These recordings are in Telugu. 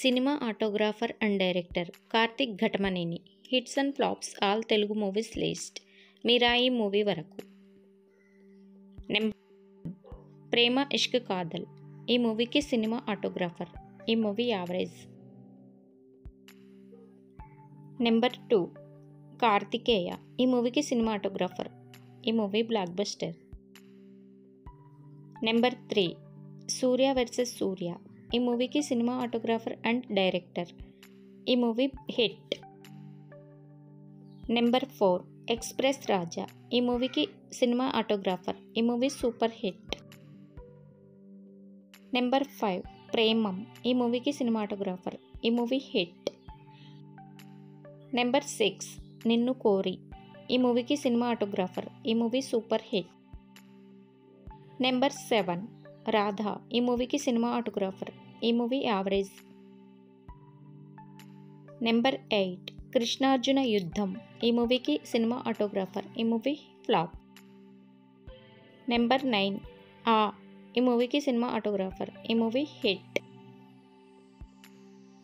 Cinema ఆటోగ్రాఫర్ and director Karthik Ghattamaneni. Hits and flops all Telugu movies list. Mirai movie వరకు. నెంబర్ ప్రేమ ఇష్క్ కాదల్. ఈ మూవీకి సినిమా ఆటోగ్రాఫర్. ఈ మూవీ యావరేజ్. నెంబర్ 2 కార్తికేయ. ఈ మూవీకి సినిమా ఆటోగ్రాఫర్. ఈ మూవీ బ్లాక్ బస్టర్. నెంబర్ 3 సూర్య వర్సెస్ సూర్య. ఈ మూవీకి సినిమా ఆటోగ్రాఫర్ అండ్ డైరెక్టర్. ఈ మూవీ హిట్. నెంబర్ 4 ఎక్స్ప్రెస్ రాజా. ఈ మూవీకి సినిమా ఆటోగ్రాఫర్. ఈ movie super hit. Number 5 Premam. ఈ మూవీకి సినిమాటోగ్రాఫర్. ఈ మూవీ హిట్. నెంబర్ 6 నిన్ను కోరి. ఈ మూవీకి సినిమా ఆటోగ్రాఫర్. ఈ movie super hit. Number 7 Radha. ఈ మూవీకి సినిమా ఆటోగ్రాఫర్. ఈ మూవీ యావరేజ్. నెంబర్ 8 కృష్ణార్జున యుద్ధం. ఈ మూవీకి సినిమా ఆటోగ్రాఫర్. ఈ మూవీ ఫ్లాప్. నెంబర్ 9 ఆ. ఈ మూవీకి సినిమా ఆటోగ్రాఫర్. ఈ మూవీ హిట్.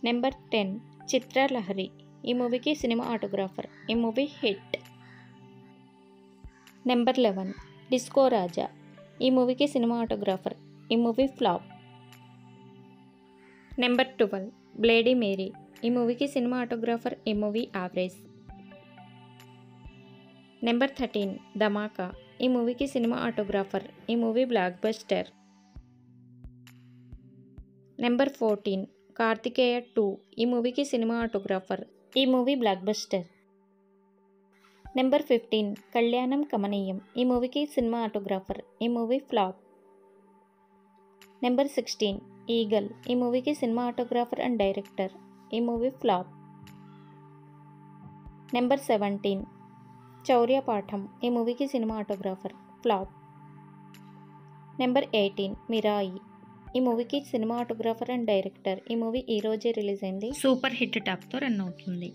నెంబర్ 10 చిత్రలహరి. ఈ మూవీకి సినిమా ఆటోగ్రాఫర్. ఈ movie hit. Number 11 disco Raja. ఈ మూవీకి సినిమా ఆటోగ్రాఫర్. ఈ movie flop. Number 12 bloody Mary. ఈ మూవీకి సినిమా ఆటోగ్రాఫర్. ఈ మూవీ యావరేజ్. నెంబర్ 13 ధమాకా. ఈ మూవీకి సినిమా ఆటోగ్రాఫర్. ఈ movie blockbuster. Number 14 Karthikeya 2. ఈ మూవీకి సినిమా ఆటోగ్రాఫర్. ఈ మూవీ బ్లాక్ బస్టర్. నెంబర్ 15 కళ్యాణం కమనీయం. ఈ మూవీకి సినిమా ఆటోగ్రాఫర్. ఈ మూవీ ఫ్లాప్. Number 16 eagle. ఈ మూవీకి సినిమా ఆటోగ్రాఫర్ అండ్ డైరెక్టర్. ఈ మూవీ ఫ్లాప్. నెంబర్ 17 చౌర్య పాఠం. ఈ మూవీకి సినిమా ఆటోగ్రాఫర్. ఫ్లాప్. నెంబర్ 18 మిరాయి. ఈ మూవీకి సినిమా ఆటోగ్రాఫర్ అండ్ డైరెక్టర్. ఈ మూవీ ఈ రోజే రిలీజ్ అయింది. సూపర్ హిట్ టాక్తో రన్ అవుతుంది.